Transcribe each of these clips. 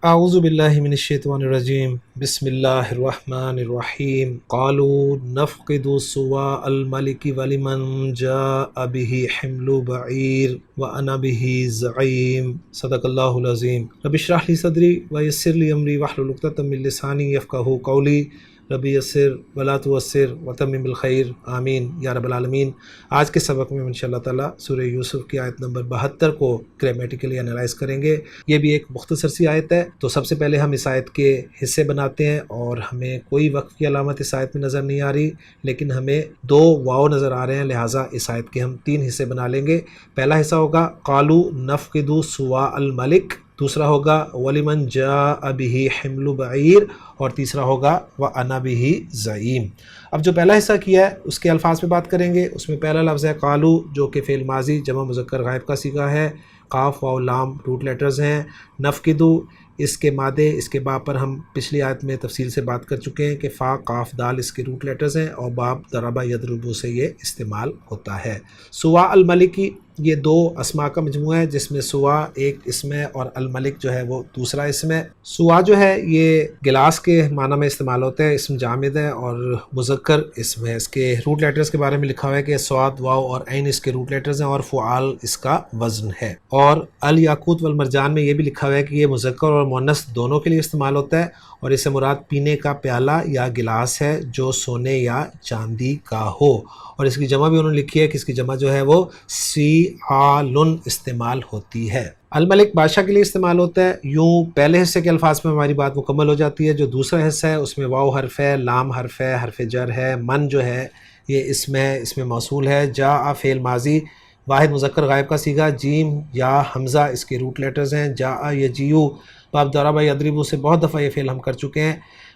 اعوذ باللہ من الشیطان الرجیم بسم اللہ الرحمن الرحیم قالوا نفقد صواع الملک ولمن جاء به حمل بعیر وانا به زعیم صدق اللہ العظیم رب اشرح لی صدری ویسر لی امری واحلل عقدۃ من لسانی یفقہوا قولی رب یسر ولا تعسر وتمم بالخیر آمین یا رب العالمین۔ آج کے سبق میں انشاءاللہ تعالیٰ سورہ یوسف کی آیت نمبر 72 کو گرامیٹیکلی انالائز کریں گے۔ یہ بھی ایک مختصر سی آیت ہے، تو سب سے پہلے ہم اس آیت کے حصے بناتے ہیں، اور ہمیں کوئی وقف کی علامت اس آیت میں نظر نہیں آ رہی، لیکن ہمیں 2 واو نظر آ رہے ہیں، لہٰذا اس آیت کے ہم 3 حصے بنا لیں گے۔ پہلا حصہ ہوگا قالوا نفقد صواع الملک، دوسرا ہوگا وَلِمَنْ جَاءَ بِهِ حِمْلُ بَعِيرٍ، اور تیسرا ہوگا وَأَنَا بِهِ زَعِيمٌ۔ اب جو پہلا حصہ کیا ہے اس کے الفاظ پہ بات کریں گے۔ اس میں پہلا لفظ ہے قالو، جو کہ فعل ماضی جمع مذکر غائب کا صیغہ ہے، قاف واو لام روٹ لیٹرز ہیں۔ نفقدو اس کے مادے، اس کے باب پر ہم پچھلی آیت میں تفصیل سے بات کر چکے ہیں کہ فا قاف دال اس کے روٹ لیٹرز ہیں، اور باب ضربہ یضربو سے یہ استعمال ہوتا ہے۔ صواع الملکی یہ 2 اسماء کا مجموعہ ہے، جس میں صواع ایک اسم ہے اور الملک جو ہے وہ دوسرا اسم ہے۔ صواع جو ہے یہ گلاس کے معنی میں استعمال ہوتا ہے، اسم جامد ہے اور مذکر اسم ہے۔ اس کے روٹ لیٹرز کے بارے میں لکھا ہوا ہے کہ صاد واو اور عین اس کے روٹ لیٹرز ہیں، اور فعال اس کا وزن ہے۔ اور الیاقوت والمرجان میں یہ بھی لکھا ہوا ہے کہ یہ مذکر اور مؤنث دونوں کے لیے استعمال ہوتا ہے، اور اس سے مراد پینے کا پیالہ یا گلاس ہے جو سونے یا چاندی کا ہو، اور اس کی جمع بھی انہوں نے لکھی ہے کہ اس کی جمع جو ہے وہ سیعالن استعمال ہوتی ہے۔ الملک بادشاہ کے لیے استعمال ہوتا ہے۔ یوں پہلے حصے کے الفاظ میں ہماری بات مکمل ہو جاتی ہے۔ جو دوسرا حصہ ہے اس میں واو حرف ہے، لام حرف ہے، حرف جر ہے، من جو ہے یہ اسم ہے، اسم موصول ہے، جاء فعل ماضی واحد مذکر غائب کا صیغہ، جیم یا حمزہ اس کے روٹ لیٹرز ہیں، جاء یجیء باب ضربہ یضربو سے بہت دفعہ یہ فعل ہم کر چکے ہیں۔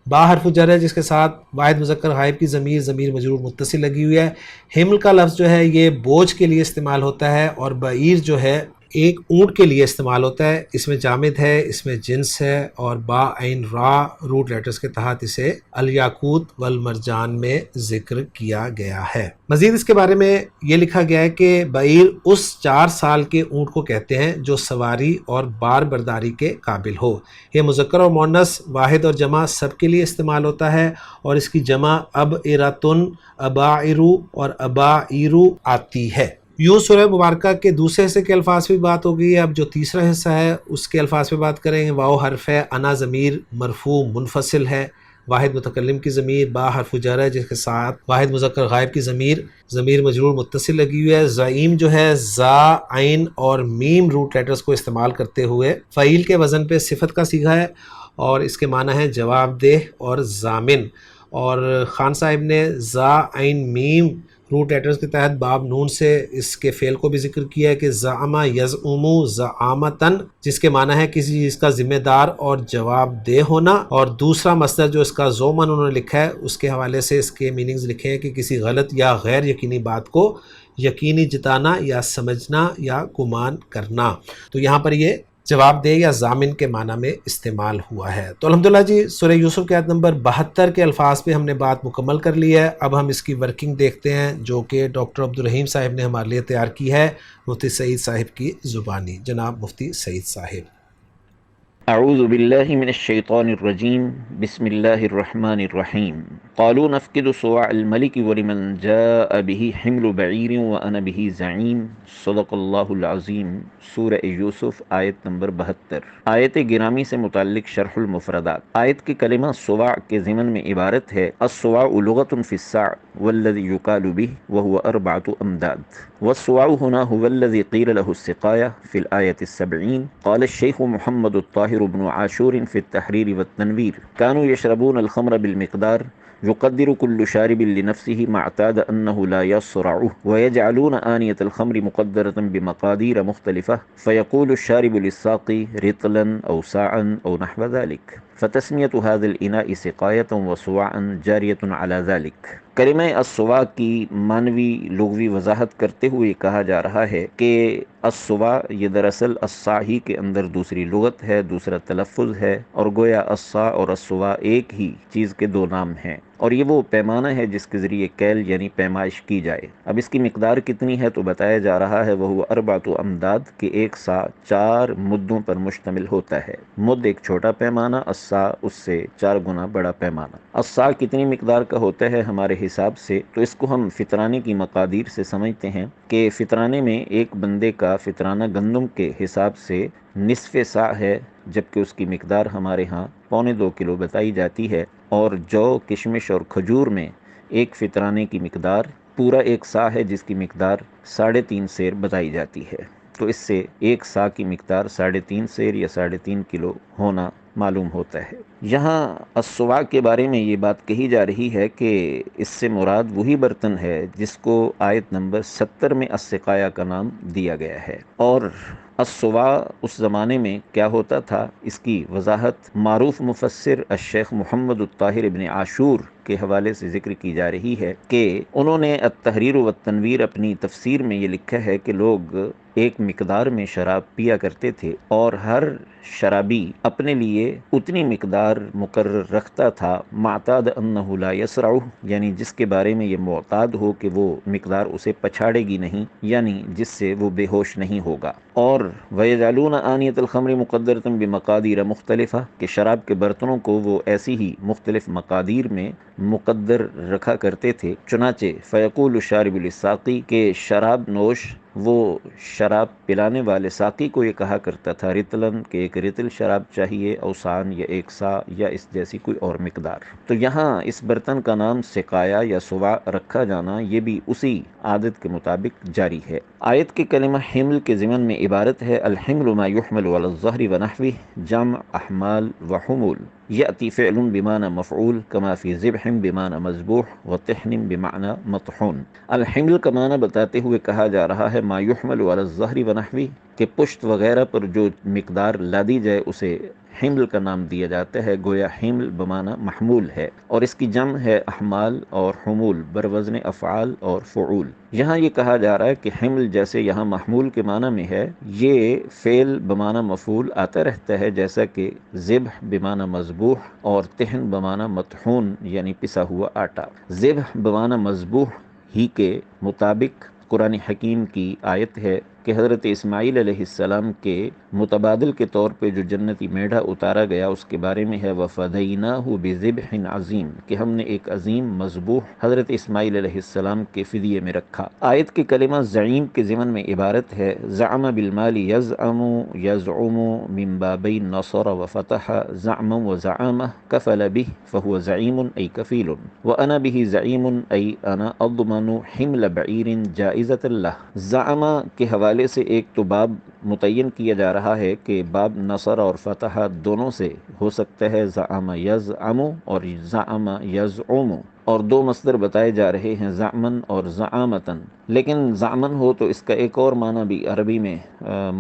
با حرف جر ہے جس کے ساتھ واحد مذکر غائب کی ضمیر مجرور متصل لگی ہوئی ہے۔ حمل کا لفظ جو ہے یہ بوجھ کے لیے استعمال ہوتا ہے، اور بعیر جو ہے ایک اونٹ کے لیے استعمال ہوتا ہے۔ اس میں جامد ہے، اس میں جنس ہے، اور با عین را روٹ لیٹرز کے تحت اسے الیاقوت والمرجان میں ذکر کیا گیا ہے۔ مزید اس کے بارے میں یہ لکھا گیا ہے کہ بعیر اس 4 سال کے اونٹ کو کہتے ہیں جو سواری اور بار برداری کے قابل ہو۔ یہ مذکر اور مؤنث واحد اور جمع سب کے لیے استعمال ہوتا ہے، اور اس کی جمع ابعرتن، اباعرو اور اباعیرو آتی ہے۔ یوں سورہ مبارکہ کے دوسرے حصے کے الفاظ پہ بات ہو گئی ہے۔ اب جو تیسرا حصہ ہے اس کے الفاظ پہ بات کریں گے۔ واو حرف ہے، انا ضمیر مرفوع منفصل ہے، واحد متکلم کی ضمیر، با حرف جر ہے جس کے ساتھ واحد مذکر غائب کی ضمیر مجرور متصل لگی ہوئی ہے۔ زعیم جو ہے زا عین اور میم روٹ لیٹرز کو استعمال کرتے ہوئے فعیل کے وزن پہ صفت کا صیغہ ہے، اور اس کے معنی ہے جواب دہ اور ضامن۔ اور خان صاحب نے زا عین میم روٹ لیٹرز کے تحت باب نون سے اس کے فعل کو بھی ذکر کیا ہے کہ زعم یزعم زعامتن، جس کے معنی ہے کسی چیز کا ذمہ دار اور جواب دہ ہونا، اور دوسرا مصدر جو اس کا زومن انہوں نے لکھا ہے اس کے حوالے سے اس کے میننگز لکھے ہیں کہ کسی غلط یا غیر یقینی بات کو یقینی جتانا یا سمجھنا یا گمان کرنا۔ تو یہاں پر یہ جواب دہ یا ضامن کے معنی میں استعمال ہوا ہے۔ تو الحمدللہ جی سورہ یوسف کے آیت نمبر 72 کے الفاظ پہ ہم نے بات مکمل کر لی ہے۔ اب ہم اس کی ورکنگ دیکھتے ہیں جو کہ ڈاکٹر عبدالرحیم صاحب نے ہمارے لیے تیار کی ہے مفتی سعید صاحب کی زبانی۔ جناب مفتی سعید صاحب۔ اعوذ باللہ من الشیطان الرجیم بسم اللہ الرحمن الرحیم قالوا نفقد صواع الملک ولمن جاء به حمل بعیر وانا به زعیم صدق اللہ العظیم۔ سورہ یوسف آیت نمبر 72۔ آیت گرامی سے متعلق شرح المفردات۔ آیت کی کلمہ صواع کے ضمن میں عبارت ہے الصواع لغۃ فی الساع والذی یقال به وهو 4 امداد، والصواع هنا هو الذي قيل له السقاية في الآية 70۔ قال الشيخ محمد الطاهر بن عاشور في التحرير والتنوير كانوا يشربون الخمر بالمقدار يقدر كل شارب لنفسه ما اعتاد أنه لا يصرعه، ويجعلون آنية الخمر مقدرة بمقادير مختلفة فيقول الشارب للساقي رطلا أو ساعا أو نحو ذلك، فتسمية هذا الإناء سقاية وصواعا جارية على ذلك۔ کلمہ الصواع کی معنوی لغوی وضاحت کرتے ہوئے کہا جا رہا ہے کہ الصواع یہ دراصل الصاعی کے اندر دوسری لغت ہے، دوسرا تلفظ ہے، اور گویا الصاع اور الصواع ایک ہی چیز کے 2 نام ہیں۔ اور یہ وہ پیمانہ ہے جس کے ذریعے کیل یعنی پیمائش کی جائے۔ اب اس کی مقدار کتنی ہے تو بتایا جا رہا ہے وہ اربعۃ امداد کہ ایک سا 4 مدوں پر مشتمل ہوتا ہے۔ مد ایک چھوٹا پیمانہ، السا اس سے 4 گنا بڑا پیمانہ۔ السا کتنی مقدار کا ہوتا ہے ہمارے حساب سے تو اس کو ہم فطرانے کی مقادیر سے سمجھتے ہیں کہ فطرانے میں ایک بندے کا فطرانہ گندم کے حساب سے نصف سا ہے، جبکہ اس کی مقدار ہمارے ہاں 1.25 کلو بتائی جاتی ہے، اور جو، کشمش اور کھجور میں ایک فطرانے کی مقدار پورا 1 سا ہے جس کی مقدار 3.5 سیر بتائی جاتی ہے۔ تو اس سے 1 سا کی مقدار 3.5 سیر یا 3.5 کلو ہونا معلوم ہوتا ہے۔ یہاں السواع کے بارے میں یہ بات کہی جا رہی ہے کہ اس سے مراد وہی برتن ہے جس کو آیت نمبر 70 میں السقایا کا نام دیا گیا ہے، اور السواع اس زمانے میں کیا ہوتا تھا اس کی وضاحت معروف مفسر الشیخ محمد الطاہر ابن عاشور کے حوالے سے ذکر کی جا رہی ہے کہ انہوں نے التحریر والتنویر اپنی تفسیر میں یہ لکھا ہے کہ لوگ ایک مقدار میں شراب پیا کرتے تھے، اور ہر شرابی اپنے لیے اتنی مقدار مقرر رکھتا تھا، معتاد انہ لا یسرع، یعنی جس کے بارے میں یہ معتاد ہو کہ وہ مقدار اسے پچھاڑے گی نہیں، یعنی جس سے وہ بے ہوش نہیں ہوگا۔ اور وَيَجْعَلُونَ آنِيَةَ الْخَمْرِ مُقَدَّرَةً بِمَقَادِيرَ مُخْتَلِفَةٍ کہ شراب کے برتنوں کو وہ ایسی ہی مختلف مقادیر میں مقدر رکھا کرتے تھے، چنانچہ فیقول الشارب للساقی کہ شراب نوش وہ شراب پلانے والے ساقی کو یہ کہا کرتا تھا رتلن کہ ایک رتل شراب چاہیے، اوسان یا 1 سا یا اس جیسی کوئی اور مقدار۔ تو یہاں اس برتن کا نام سقایا یا سواع رکھا جانا یہ بھی اسی عادت کے مطابق جاری ہے۔ آیت کے کلمہ حمل کے ضمن میں عبارت ہے الحمل ما يحمل على الظهر ونحوه جمع احمال وحمول، یأتی فعل بمعنى مفعول كما في ذبح بمعنى مذبوح وطحن بمعنى مطحون۔ الحمل کا معنی بتاتے ہوئے کہا جا رہا ہے ما يحمل على الظهر ونحوه کہ پشت وغیرہ پر جو مقدار لادی جائے اسے حمل کا نام دیا جاتا ہے، گویا حمل بمعنی محمول ہے، اور اس کی جمع ہے احمال اور حمول بروزن افعال اور فعول۔ یہاں یہ کہا جا رہا ہے کہ حمل جیسے یہاں محمول کے معنی میں ہے، یہ فعل بمعنی مفعول آتا رہتا ہے، جیسا کہ ذبح بمعنی مذبوح اور طحن بمعنی مطحون یعنی پسا ہوا آٹا۔ ذبح بمعنی مذبوح ہی کے مطابق قرآن حکیم کی آیت ہے کہ حضرت اسماعیل علیہ السلام کے متبادل کے طور پہ جو جنتی میڑھا اتارا گیا اس کے بارے میں ہے وَفَدَيْنَاهُ بِذِبْحٍ عَظِيمٍ کہ ہم نے ایک عظیم مذبوح حضرت اسماعیل علیہ السلام کے فدیے میں رکھا۔ آیت کے کلمہ زعیم کے ضمن میں عبارت ہے زعم بالمال یزعم یزعم من بابین نصر وفتح زعما وزعامہ کفل به فهو زعیم ای کفیل وانا به زعیم ای انا اضمن حمل بعیر جائزۃ اللہ۔ زعما کے حوالے سے ایک تو باب متعین کیا جا رہا ہے کہ باب نصر اور فتح دونوں سے ہو سکتا ہے، زعم یزعم اور زعم یزعم، اور 2 مصدر بتائے جا رہے ہیں زعمن اور زعامتن، لیکن زعمن ہو تو اس کا ایک اور معنی بھی عربی میں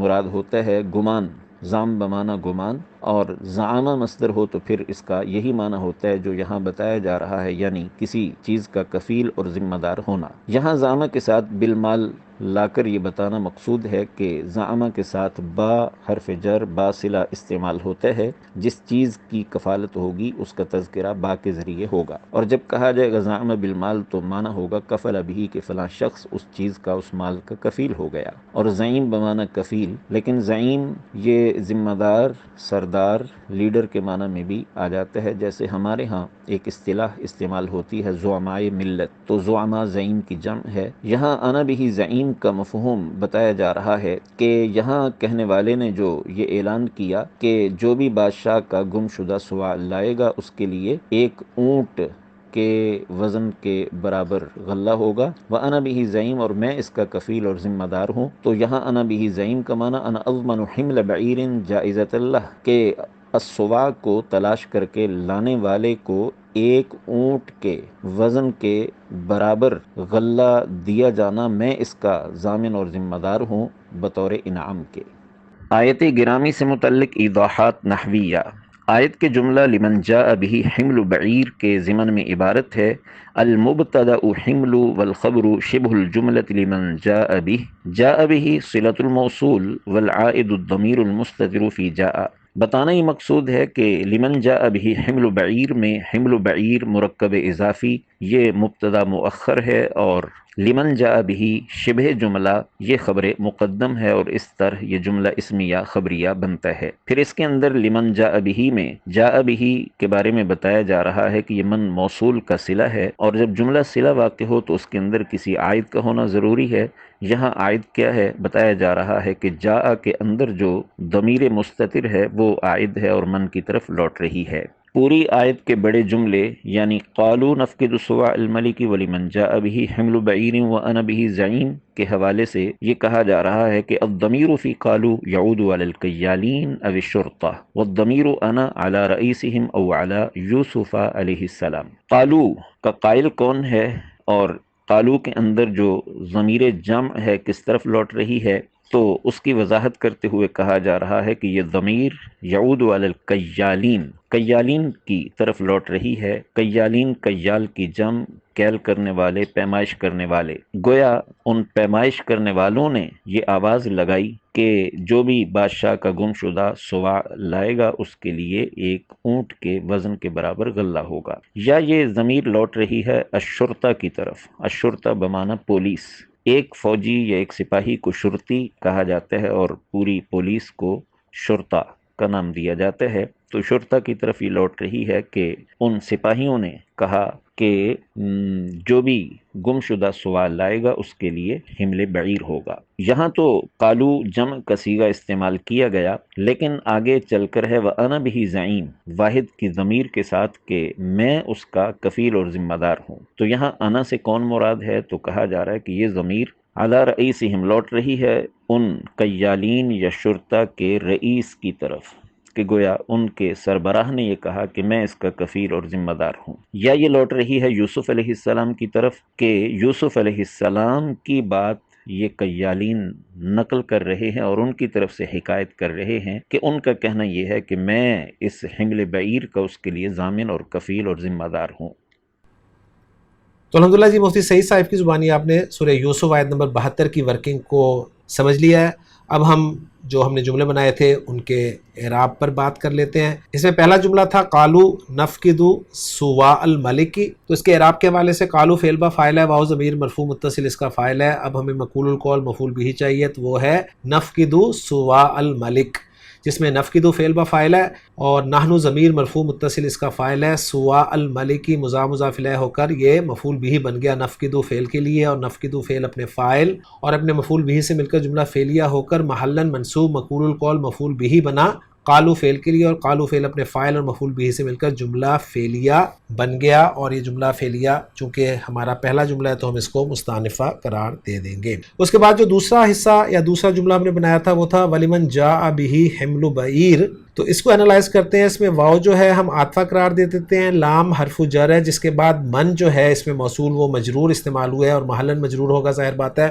مراد ہوتا ہے گمان، زام بمعنی گمان، اور زعامہ مصدر ہو تو پھر اس کا یہی معنی ہوتا ہے جو یہاں بتایا جا رہا ہے، یعنی کسی چیز کا کفیل اور ذمہ دار ہونا۔ یہاں زعامہ کے ساتھ بالمال لا کر یہ بتانا مقصود ہے کہ زعامہ کے ساتھ با حرف جر با صلہ استعمال ہوتا ہے، جس چیز کی کفالت ہوگی اس کا تذکرہ با کے ذریعے ہوگا، اور جب کہا جائے گا زعامہ بالمال تو معنی ہوگا کفل بھی کہ فلاں شخص اس چیز کا اس مال کا کفیل ہو گیا، اور زعیم بمعنی کفیل، لیکن زعیم یہ ذمہ دار، سردار، لیڈر کے معنی میں بھی آ جاتا ہے، جیسے ہمارے ہاں ایک اصطلاح استعمال ہوتی ہے زعمائے ملت، تو زعما زعیم کی جمع ہے۔ یہاں انا بھی زعیم کا مفہوم بتایا جا رہا ہے کہ یہاں کہنے والے نے جو یہ اعلان کیا کہ جو بھی بادشاہ کا گم شدہ سواع لائے گا اس کے لیے ایک اونٹ کے وزن کے برابر غلہ ہوگا، وَأَنَا بِهِ زعیم اور میں اس کا کفیل اور ذمہ دار ہوں۔ تو یہاں انا بِهِ زعیم کا معنی انا اضمن حمل بعیر جائزۃ اللہ کہ السواع کو تلاش کر کے لانے والے کو ایک اونٹ کے وزن کے برابر غلہ دیا جانا میں اس کا ضامن اور ذمہ دار ہوں بطور انعام کے۔ آیت گرامی سے متعلق ایضاحات نحویہ۔ آیت کے جملہ لمن جاء به حمل بعیر کے ضمن میں عبارت ہے المبتدأ حمل والخبر شبه الجملة لمن جاء به، جاء به صلة الموصول والعائد الضمیر المستتر في جاء، بتانا ہی مقصود ہے کہ لمن جاء به حمل بعیر میں حمل بعیر مرکب اضافی یہ مبتدا مؤخر ہے، اور لمن جاء به شبہ جملہ یہ خبر مقدم ہے، اور اس طرح یہ جملہ اسمیہ خبریہ بنتا ہے۔ پھر اس کے اندر لمن جاء به میں جاء به کے بارے میں بتایا جا رہا ہے کہ یہ من موصول کا صلہ ہے، اور جب جملہ صلہ واقع ہو تو اس کے اندر کسی عائد کا ہونا ضروری ہے۔ یہاں عائد کیا ہے؟ بتایا جا رہا ہے کہ جاء کے اندر جو ضمیر مستتر ہے وہ عائد ہے اور من کی طرف لوٹ رہی ہے۔ پوری آیت کے بڑے جملے یعنی قالوا نفقد سواع الملک ولمن جاء به حمل بعیر وانا به زعیم کے حوالے سے یہ کہا جا رہا ہے کہ الضمیر فی قالوا يعود على القیالین او الشرطہ والضمیر انا على رئیسهم او على یوسف علیہ السلام۔ قالوا کا قائل کون ہے، اور قالوا کے اندر جو ضمیر جمع ہے کس طرف لوٹ رہی ہے، تو اس کی وضاحت کرتے ہوئے کہا جا رہا ہے کہ یہ ضمیر یعود علی القیالین، قیالین کی طرف لوٹ رہی ہے۔ قیالین قیال کی جمع، کیل کرنے والے، پیمائش کرنے والے۔ گویا ان پیمائش کرنے والوں نے یہ آواز لگائی کہ جو بھی بادشاہ کا گم شدہ سواع لائے گا اس کے لیے ایک اونٹ کے وزن کے برابر غلہ ہوگا۔ یا یہ ضمیر لوٹ رہی ہے الشرطہ کی طرف، الشرطہ بمعنی پولیس۔ ایک فوجی یا ایک سپاہی کو شرطی کہا جاتا ہے اور پوری پولیس کو شرطہ کا نام دیا جاتا ہے۔ تو شرطہ کی طرف یہ لوٹ رہی ہے کہ ان سپاہیوں نے کہا کہ جو بھی گم شدہ سوال لائے گا اس کے لیے حمل بعیر ہوگا۔ یہاں تو قالو جمع کا صیغہ استعمال کیا گیا، لیکن آگے چل کر ہے وَأَنَا بِهِ زَعِيم، واحد کی ضمیر کے ساتھ کہ میں اس کا کفیل اور ذمہ دار ہوں۔ تو یہاں انا سے کون مراد ہے؟ تو کہا جا رہا ہے کہ یہ ضمیر علی رئیسہم لوٹ رہی ہے ان قیالین یا شرطہ کے رئیس کی طرف، کہ گویا ان کے سربراہ نے یہ کہا کہ میں اس کا کفیل اور ذمہ دار ہوں۔ یا یہ لوٹ رہی ہے یوسف علیہ السلام کی طرف کہ یوسف علیہ السلام کی بات یہ قیالین نقل کر رہے ہیں اور ان کی طرف سے حکایت کر رہے ہیں کہ ان کا کہنا یہ ہے کہ میں اس حمل بعیر کا اس کے لیے ضامن اور کفیل اور ذمہ دار ہوں۔ تو الحمدللہ جی مفتی سعید صاحب کی زبانی آپ نے سورہ یوسف آیت نمبر 72 کی ورکنگ کو سمجھ لیا ہے۔ اب ہم نے جملے بنائے تھے ان کے اعراب پر بات کر لیتے ہیں۔ اس میں پہلا جملہ تھا قالو نفقد سواء الملک، تو اس کے اعراب کے حوالے سے قالو فعل با فاعل ہے، واو ضمیر مرفوع متصل اس کا فاعل ہے۔ اب ہمیں مقول القول مفعول بھی چاہیے، تو وہ ہے نفقد سواء الملک، جس میں نفقد فعل با فاعل ہے اور نحن ضمیر مرفوع متصل اس کا فاعل ہے۔ سواء الملک مضاف مضاف الیہ ہو کر یہ مفعول بھی بن گیا نفقد فعل کے لیے، اور نفقد فعل اپنے فاعل اور اپنے مفعول بھی سے مل کر جملہ فعلیہ ہو کر محلاً منصوب مقول القول مفعول بھی بنا قالو فعل کے لیے، اور قالو فعل اپنے فاعل اور مفعول بھی سے مل کر جملہ فعلیہ بن گیا۔ اور یہ جملہ فعلیہ چونکہ ہمارا پہلا جملہ ہے تو ہم اس کو مستانفہ قرار دے دیں گے۔ اس کے بعد جو دوسرا حصہ یا دوسرا جملہ ہم نے بنایا تھا وہ تھا وَلِمَنْ جَاءَ بِهِ حِمْلُ بَعِيرٍ، تو اس کو انالائز کرتے ہیں۔ اس میں واو جو ہے ہم عاطفہ قرار دے دیتے ہیں، لام حرف جر ہے، جس کے بعد من جو ہے اس میں موصول وہ مجرور استعمال ہوا ہے اور محلاً مجرور ہوگا، ظاہر بات ہے،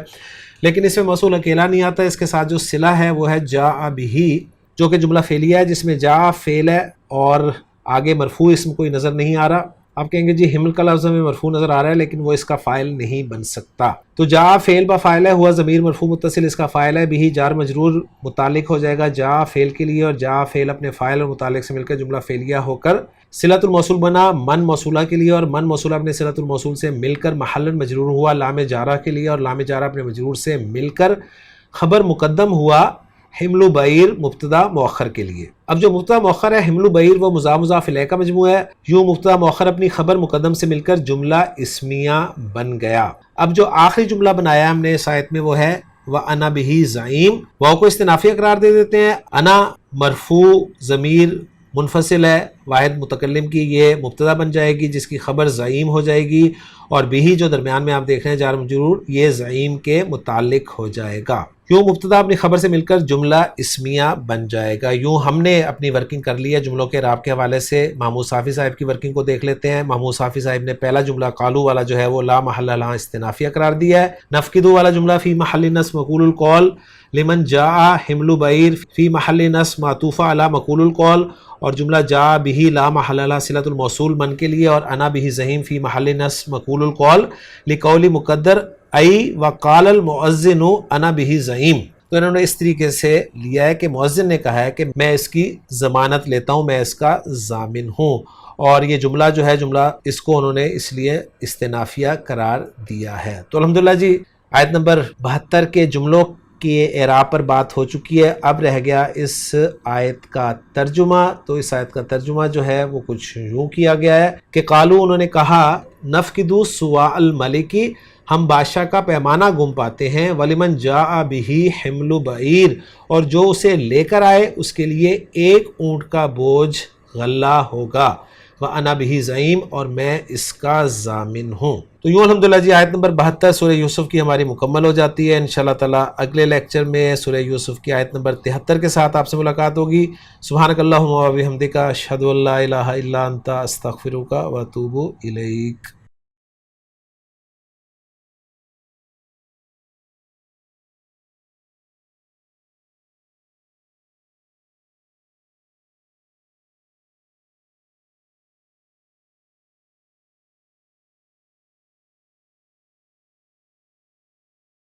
لیکن اس میں موصول اکیلا نہیں آتا، اس کے ساتھ جو صلہ ہے وہ ہے جاء بِهِ، جو کہ جملہ فعلیہ ہے جس میں جاء فعل ہے اور آگے مرفوع اسم کوئی نظر نہیں آ رہا۔ آپ کہیں گے جی حمل کا لفظ میں مرفوع نظر آ رہا ہے لیکن وہ اس کا فاعل نہیں بن سکتا، تو جاء فعل با فاعل ہے، ہوا ضمیر مرفوع متصل اس کا فاعل ہے، بھی جار مجرور متعلق ہو جائے گا جاء فعل کے لیے، اور جاء فعل اپنے فاعل اور متعلق سے مل کر جملہ فعلیہ ہو کر صلۃ الموصول بنا من موصولہ کے لیے، اور من موصولہ اپنے صلۃ الموصول سے مل کر محلاً مجرور ہوا لام جارہ کے لیے، اور لام جارہ اپنے مجرور سے مل کر خبر مقدم ہوا حمل بعیر مبتدا مؤخر کے لیے۔ اب جو مبتدا مؤخر ہے حمل بعیر وہ مضاف مضاف الیہ کا مجموعہ ہے، یوں مبتدا مؤخر اپنی خبر مقدم سے مل کر جملہ اسمیہ بن گیا۔ اب جو آخری جملہ بنایا ہم نے اس آیت میں وہ ہے وَأَنَا بِهِ زَعِيم، واو کو استنافیہ قرار دے دیتے ہیں، انا مرفوع ضمیر منفصل ہے واحد متکلم کی، یہ مبتدا بن جائے گی جس کی خبر زعیم ہو جائے گی، اور بھی جو درمیان میں آپ دیکھ رہے ہیں جار مجرور یہ زعیم کے متعلق ہو جائے گا۔ یوں مبتدا اپنی خبر سے مل کر جملہ اسمیہ بن جائے گا۔ یوں ہم نے اپنی ورکنگ کر لی ہے جملوں کے اعراب کے حوالے سے۔ محمود صافی صاحب کی ورکنگ کو دیکھ لیتے ہیں۔ محمود صافی صاحب نے پہلا جملہ قالو والا جو ہے وہ لا محل لہا استنافیہ قرار دیا ہے، نفقدو والا جملہ فی محل نصب مقول القول، لمن جاء حمل بعیر فی محل نصب معطوفہ علی مقول القول، اور جملہ جاء بہ لا محل لہا صلۃ الموصول من کے لیے، اور انا بہ زعیم فی محل نصب مقول القول لقول مقدر ای وقال المؤذن انا بہ زعیم۔ تو انہوں نے اس طریقے سے لیا ہے کہ مؤذن نے کہا ہے کہ میں اس کی ضمانت لیتا ہوں، میں اس کا ضامن ہوں، اور یہ جملہ جو ہے جملہ اس کو انہوں نے اس لیے استنافیہ قرار دیا ہے۔ تو الحمدللہ جی آیت نمبر 72 کے جملوں کی اعراب پر بات ہو چکی ہے، اب رہ گیا اس آیت کا ترجمہ۔ تو اس آیت کا ترجمہ جو ہے وہ کچھ یوں کیا گیا ہے کہ قالو انہوں نے کہا نفقدو سواء الملکی ہم بادشاہ کا پیمانہ گم پاتے ہیں، ولیمن جاء بہ حمل بعیر اور جو اسے لے کر آئے اس کے لیے ایک اونٹ کا بوجھ غلہ ہوگا، وَأَنَا بِهِ زعیم اور میں اس کا ضامن ہوں۔ تو یوں الحمدللہ جی آیت نمبر 72 سورہ یوسف کی ہماری مکمل ہو جاتی ہے۔ انشاءاللہ تعالیٰ اگلے لیکچر میں سورہ یوسف کی آیت نمبر 73 کے ساتھ آپ سے ملاقات ہوگی۔ سبحانک اللہم و بحمدک اشہد ان لا الہ الا انت استغفرک و اتوب الیک۔